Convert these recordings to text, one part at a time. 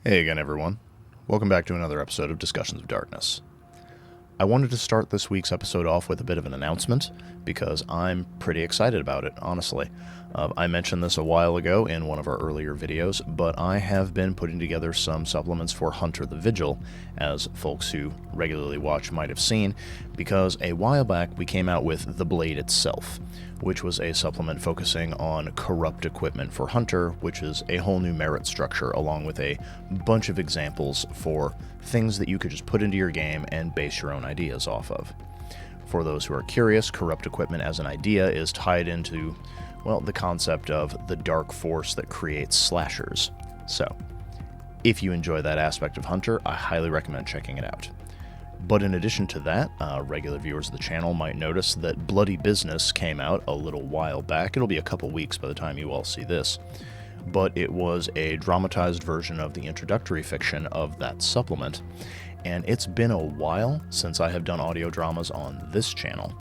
Hey again, everyone. Welcome back to another episode of Discussions of Darkness. I wanted to start this week's episode off with a bit of an announcement, because I'm pretty excited about it, honestly. I mentioned this a while ago in one of our earlier videos, but I have been putting together some supplements for Hunter the Vigil, as folks who regularly watch might have seen, because a while back we came out with The Blade itself, which was a supplement focusing on corrupt equipment for Hunter, which is a whole new merit structure, along with a bunch of examples for things that you could just put into your game and base your own ideas off of. For those who are curious, corrupt equipment as an idea is tied into, well, the concept of the dark force that creates slashers. So, if you enjoy that aspect of Hunter, I highly recommend checking it out. But in addition to that, regular viewers of the channel might notice that Bloody Business came out a little while back. It'll be a couple weeks by the time you all see this. But it was a dramatized version of the introductory fiction of that supplement. And it's been a while since I have done audio dramas on this channel.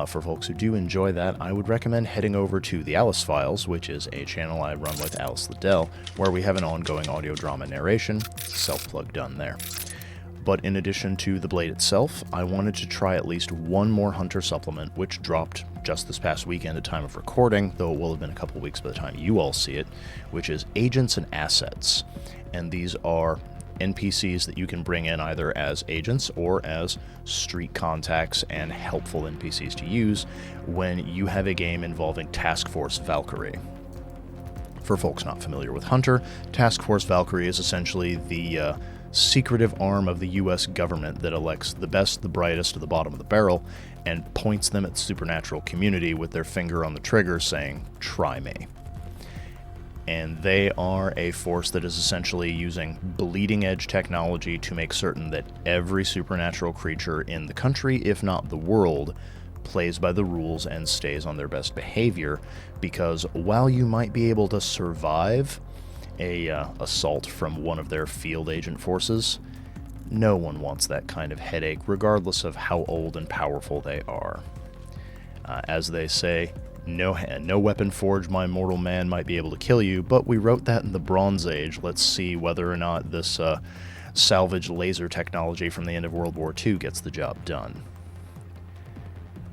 For folks who do enjoy that, I would recommend heading over to The Alice Files, which is a channel I run with Alice Liddell, where we have an ongoing audio drama narration. Self-plug done there. But in addition to The Blade itself, I wanted to try at least one more Hunter supplement, which dropped just this past weekend at time of recording, though it will have been a couple weeks by the time you all see it, which is Agents and Assets. And these are NPCs that you can bring in either as agents or as street contacts and helpful NPCs to use when you have a game involving Task Force Valkyrie. For folks not familiar with Hunter, Task Force Valkyrie is essentially the secretive arm of the U.S. government that elects the best, the brightest, to the bottom of the barrel, and points them at the supernatural community with their finger on the trigger saying, "Try me." And they are a force that is essentially using bleeding-edge technology to make certain that every supernatural creature in the country, if not the world, plays by the rules and stays on their best behavior, because while you might be able to survive a assault from one of their field agent forces, no one wants that kind of headache, regardless of how old and powerful they are. As they say, no weapon forged by mortal man might be able to kill you, but we wrote that in the Bronze Age. Let's see whether or not this salvage laser technology from the end of World War II gets the job done.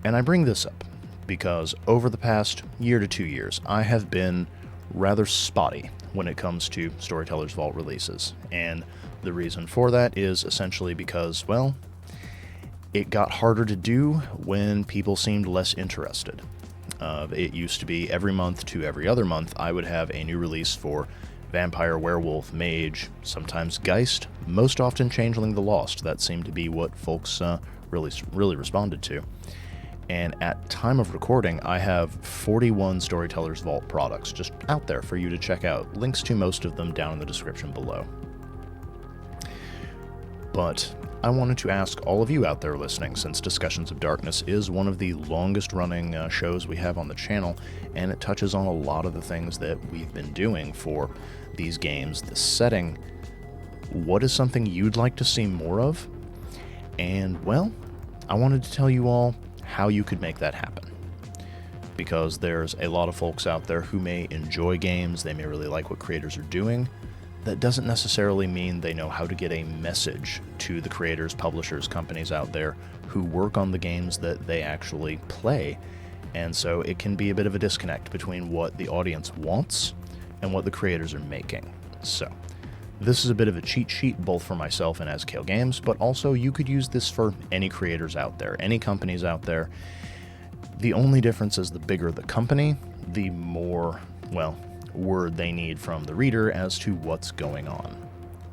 And I bring this up because over the past year to 2 years, I have been rather spotty when it comes to Storytellers Vault releases, and the reason for that is essentially because, well, it got harder to do when people seemed less interested. It used to be every month to every other month I would have a new release for Vampire, Werewolf, Mage, sometimes Geist, most often Changeling the Lost. That seemed to be what folks really responded to. And at time of recording, I have 41 Storytellers Vault products just out there for you to check out. Links to most of them down in the description below. But I wanted to ask all of you out there listening, since Discussions of Darkness is one of the longest running shows we have on the channel, and it touches on a lot of the things that we've been doing for these games, this setting. What is something you'd like to see more of? And, well, I wanted to tell you all how you could make that happen. Because there's a lot of folks out there who may enjoy games, they may really like what creators are doing. That doesn't necessarily mean they know how to get a message to the creators, publishers, companies out there who work on the games that they actually play. And so it can be a bit of a disconnect between what the audience wants and what the creators are making. So this is a bit of a cheat sheet, both for myself and Azkale Games, but also you could use this for any creators out there, any companies out there. The only difference is the bigger the company, the more, well, word they need from the reader as to what's going on.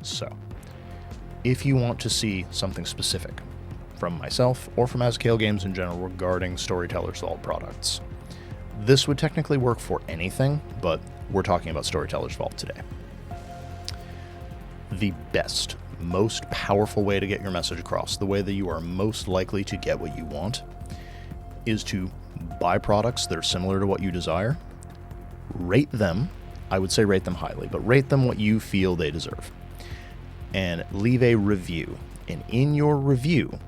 So, if you want to see something specific from myself or from Azkale Games in general regarding Storytellers Vault products, this would technically work for anything, but we're talking about Storytellers Vault today. The best, most powerful way to get your message across, the way that you are most likely to get what you want, is to buy products that are similar to what you desire, rate them, I would say rate them highly, but rate them what you feel they deserve, and leave a review. And in your review,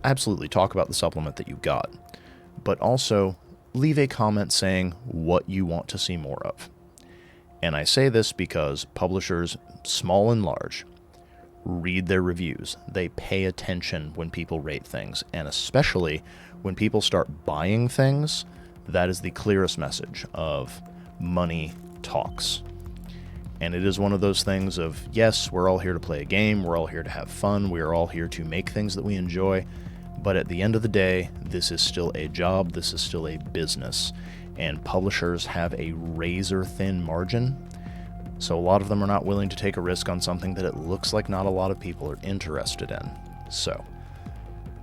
absolutely talk about the supplement that you got, but also leave a comment saying what you want to see more of. And I say this because publishers, small and large, read their reviews. They pay attention when people rate things, and especially when people start buying things, that is the clearest message of money talks. And it is one of those things of, yes, we're all here to play a game, we're all here to have fun, we are all here to make things that we enjoy, but at the end of the day, this is still a job, this is still a business, and publishers have a razor-thin margin, so a lot of them are not willing to take a risk on something that it looks like not a lot of people are interested in. So,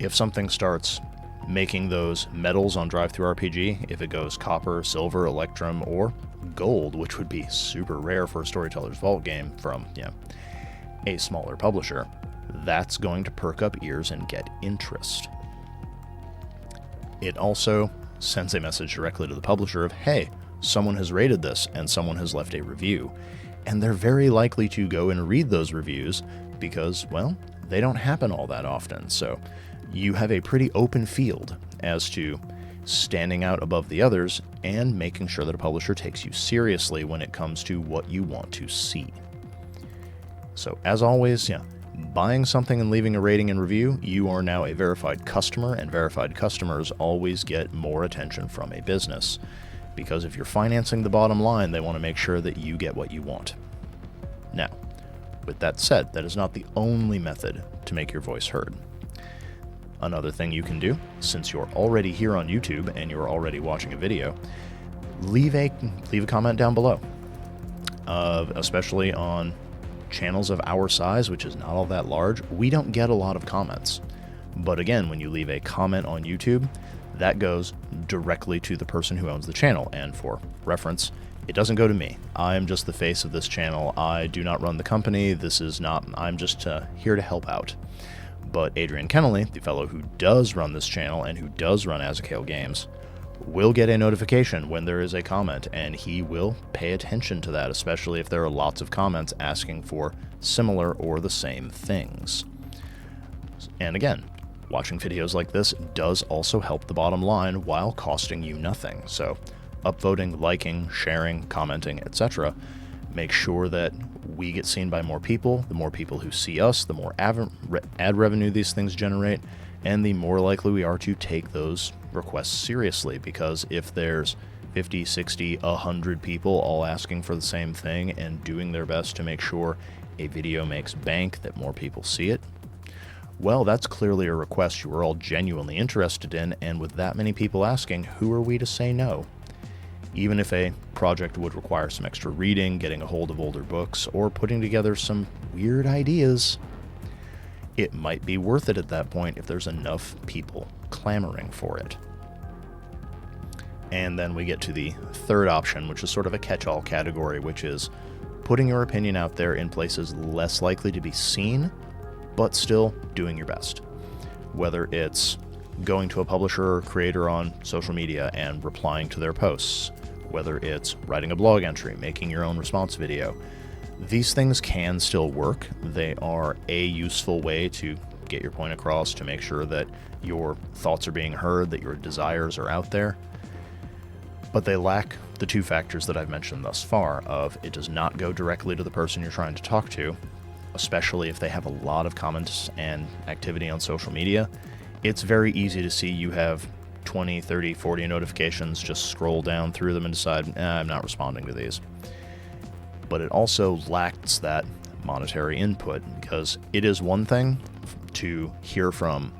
if something starts making those metals on Drive-Thru-RPG, if it goes copper, silver, electrum, or gold, which would be super rare for a Storytellers Vault game from, a smaller publisher, that's going to perk up ears and get interest. It also sends a message directly to the publisher of, hey, someone has rated this and someone has left a review. And they're very likely to go and read those reviews because, well, they don't happen all that often. So you have a pretty open field as to standing out above the others and making sure that a publisher takes you seriously when it comes to what you want to see. So as always, buying something and leaving a rating and review, you are now a verified customer, and verified customers always get more attention from a business. Because if you're financing the bottom line, they want to make sure that you get what you want. Now, with that said, that is not the only method to make your voice heard. Another thing you can do, since you're already here on YouTube and you're already watching a video, leave a comment down below. Especially on channels of our size, which is not all that large, we don't get a lot of comments. But again, when you leave a comment on YouTube, that goes directly to the person who owns the channel, and for reference, it doesn't go to me. I'm just the face of this channel. I do not run the company. I'm just here to help out. But Adrian Kennelly, the fellow who does run this channel and who does run Azakale Games, will get a notification when there is a comment, and he will pay attention to that, especially if there are lots of comments asking for similar or the same things. And again, watching videos like this does also help the bottom line while costing you nothing. So upvoting, liking, sharing, commenting, etc. make sure that we get seen by more people. The more people who see us, the more ad revenue these things generate, and the more likely we are to take those requests seriously, because if there's 50, 60, 100 people all asking for the same thing and doing their best to make sure a video makes bank, that more people see it, well, that's clearly a request you are all genuinely interested in, and with that many people asking, who are we to say no? Even if a project would require some extra reading, getting a hold of older books, or putting together some weird ideas, it might be worth it at that point if there's enough people clamoring for it. And then we get to the third option, which is sort of a catch-all category, which is putting your opinion out there in places less likely to be seen, but still doing your best. Whether it's going to a publisher or creator on social media and replying to their posts, whether it's writing a blog entry, making your own response video, these things can still work. They are a useful way to get your point across, to make sure that your thoughts are being heard, that your desires are out there. But they lack the two factors that I've mentioned thus far of it does not go directly to the person you're trying to talk to, especially if they have a lot of comments and activity on social media. It's very easy to see you have 20, 30, 40 notifications, just scroll down through them and decide, I'm not responding to these. But it also lacks that monetary input, because it is one thing to hear from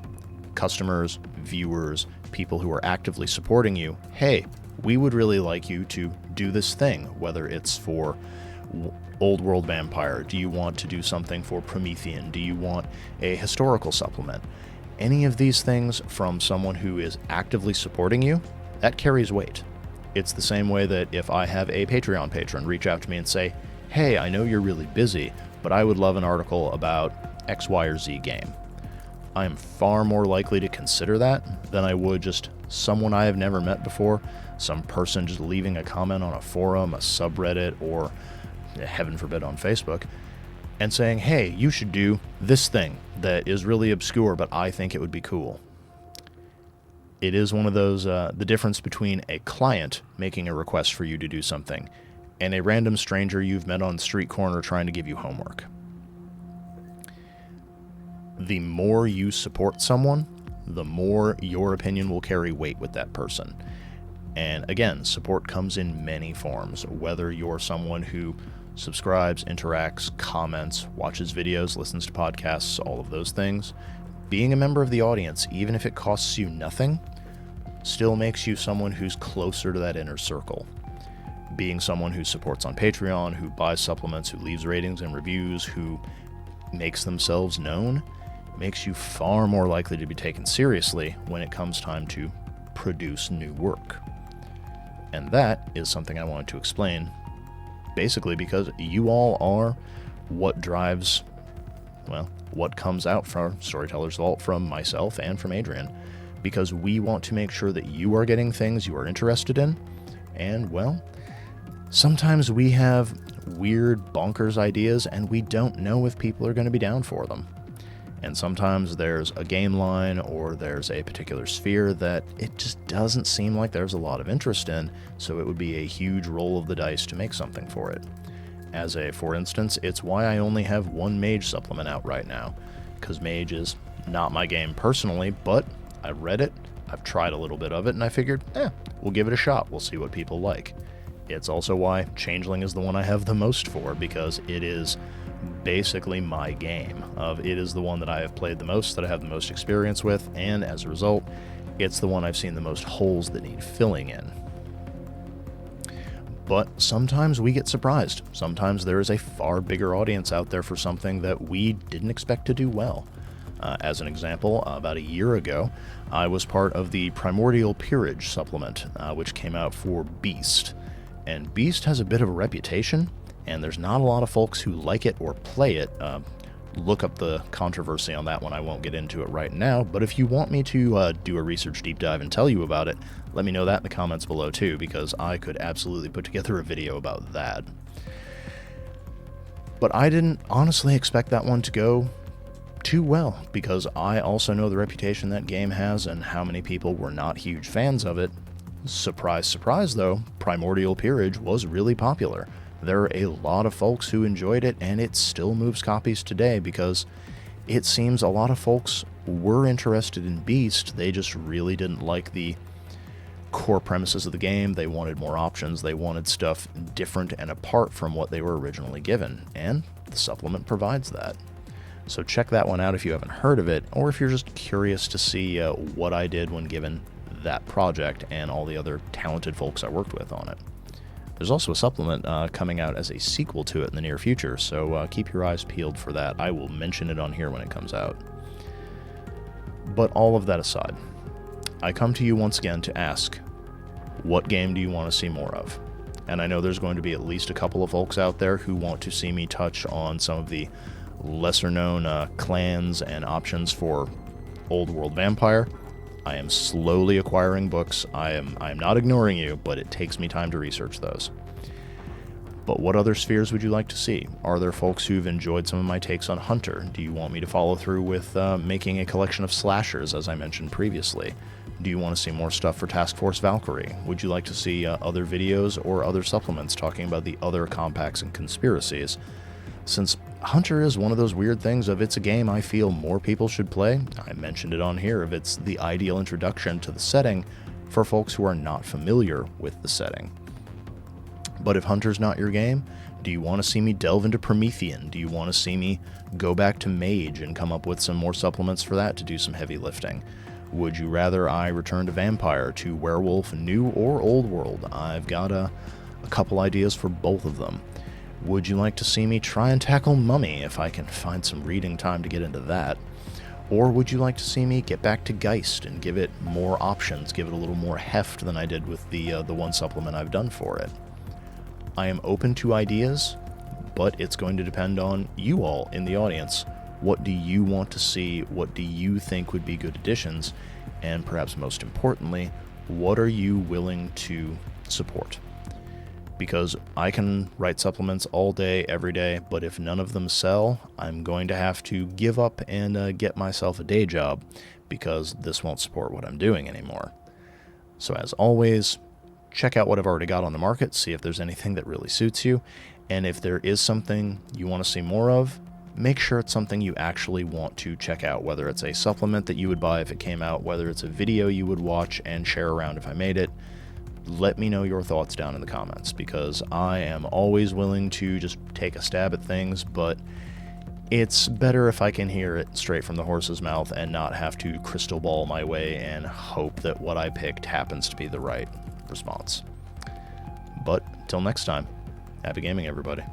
customers, viewers, people who are actively supporting you, hey, we would really like you to do this thing, whether it's for Old World Vampire, do you want to do something for Promethean, do you want a historical supplement? Any of these things from someone who is actively supporting you, that carries weight. It's the same way that if I have a Patreon patron reach out to me and say, hey, I know you're really busy, but I would love an article about X, Y, or Z game. I am far more likely to consider that than I would just someone I have never met before, some person just leaving a comment on a forum, a subreddit, or heaven forbid on Facebook, and saying, hey, you should do this thing that is really obscure, but I think it would be cool. It is one of those, the difference between a client making a request for you to do something and a random stranger you've met on the street corner trying to give you homework. The more you support someone, the more your opinion will carry weight with that person. And again, support comes in many forms, whether you're someone who subscribes, interacts, comments, watches videos, listens to podcasts, all of those things. Being a member of the audience, even if it costs you nothing, still makes you someone who's closer to that inner circle. Being someone who supports on Patreon, who buys supplements, who leaves ratings and reviews, who makes themselves known, makes you far more likely to be taken seriously when it comes time to produce new work. And that is something I wanted to explain, basically because you all are what drives, well, what comes out from Storytellers Vault, from myself and from Adrian, because we want to make sure that you are getting things you are interested in, and, well, sometimes we have weird, bonkers ideas, and we don't know if people are going to be down for them. And sometimes there's a game line or there's a particular sphere that it just doesn't seem like there's a lot of interest in, so it would be a huge roll of the dice to make something for it. For instance, it's why I only have one Mage supplement out right now, because Mage is not my game personally, but I read it, I've tried a little bit of it, and I figured, we'll give it a shot, we'll see what people like. It's also why Changeling is the one I have the most for, because it is basically my game. It is the one that I have played the most, that I have the most experience with, and as a result, it's the one I've seen the most holes that need filling in. But sometimes we get surprised. Sometimes there is a far bigger audience out there for something that we didn't expect to do well. As an example, about a year ago, I was part of the Primordial Peerage supplement, which came out for Beast. And Beast has a bit of a reputation, and there's not a lot of folks who like it or play it. Look up the controversy on that one. I won't get into it right now, but if you want me to do a research deep dive and tell you about it, let me know that in the comments below too, because I could absolutely put together a video about that. But I didn't honestly expect that one to go too well, because I also know the reputation that game has and how many people were not huge fans of it. Surprise, surprise though, Primordial Peerage was really popular. There are a lot of folks who enjoyed it, and it still moves copies today because it seems a lot of folks were interested in Beast, they just really didn't like the core premises of the game. They wanted more options, they wanted stuff different and apart from what they were originally given, and the supplement provides that. So check that one out if you haven't heard of it, or if you're just curious to see what I did when given that project and all the other talented folks I worked with on it. There's also a supplement coming out as a sequel to it in the near future, so keep your eyes peeled for that. I will mention it on here when it comes out. But all of that aside, I come to you once again to ask, what game do you want to see more of? And I know there's going to be at least a couple of folks out there who want to see me touch on some of the lesser-known clans and options for Old World Vampire. I am slowly acquiring books. I am not ignoring you, but it takes me time to research those. But what other spheres would you like to see? Are there folks who've enjoyed some of my takes on Hunter? Do you want me to follow through with making a collection of slashers, as I mentioned previously? Do you want to see more stuff for Task Force Valkyrie? Would you like to see other videos or other supplements talking about the other compacts and conspiracies? Since Hunter is one of those weird things of it's a game I feel more people should play, I mentioned it on here, of it's the ideal introduction to the setting for folks who are not familiar with the setting. But if Hunter's not your game, do you want to see me delve into Promethean? Do you want to see me go back to Mage and come up with some more supplements for that to do some heavy lifting? Would you rather I return to Vampire, to Werewolf, New or Old World? I've got a couple ideas for both of them. Would you like to see me try and tackle Mummy, if I can find some reading time to get into that? Or would you like to see me get back to Geist and give it more options, give it a little more heft than I did with the one supplement I've done for it? I am open to ideas, but it's going to depend on you all in the audience. What do you want to see? What do you think would be good additions? And perhaps most importantly, what are you willing to support? Because I can write supplements all day, every day, but if none of them sell, I'm going to have to give up and get myself a day job, because this won't support what I'm doing anymore. So as always, check out what I've already got on the market, see if there's anything that really suits you, and if there is something you want to see more of, make sure it's something you actually want to check out, whether it's a supplement that you would buy if it came out, whether it's a video you would watch and share around if I made it. Let me know your thoughts down in the comments, because I am always willing to just take a stab at things, but it's better if I can hear it straight from the horse's mouth and not have to crystal ball my way and hope that what I picked happens to be the right response. But till next time, happy gaming, everybody.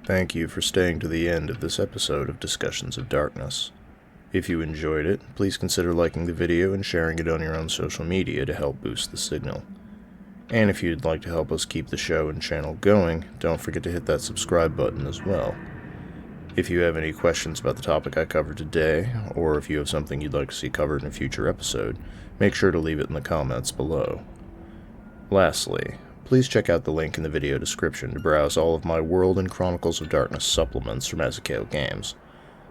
Thank you for staying to the end of this episode of Discussions of Darkness. If you enjoyed it, please consider liking the video and sharing it on your own social media to help boost the signal. And if you'd like to help us keep the show and channel going, don't forget to hit that subscribe button as well. If you have any questions about the topic I covered today, or if you have something you'd like to see covered in a future episode, make sure to leave it in the comments below. Lastly, please check out the link in the video description to browse all of my World and Chronicles of Darkness supplements from Ezekiel Games.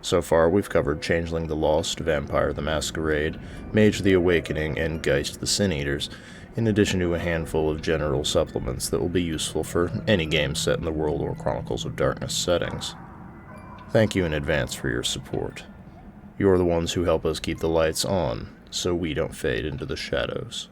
So far, we've covered Changeling the Lost, Vampire the Masquerade, Mage the Awakening, and Geist the Sin Eaters, in addition to a handful of general supplements that will be useful for any game set in the World or Chronicles of Darkness settings. Thank you in advance for your support. You're the ones who help us keep the lights on, so we don't fade into the shadows.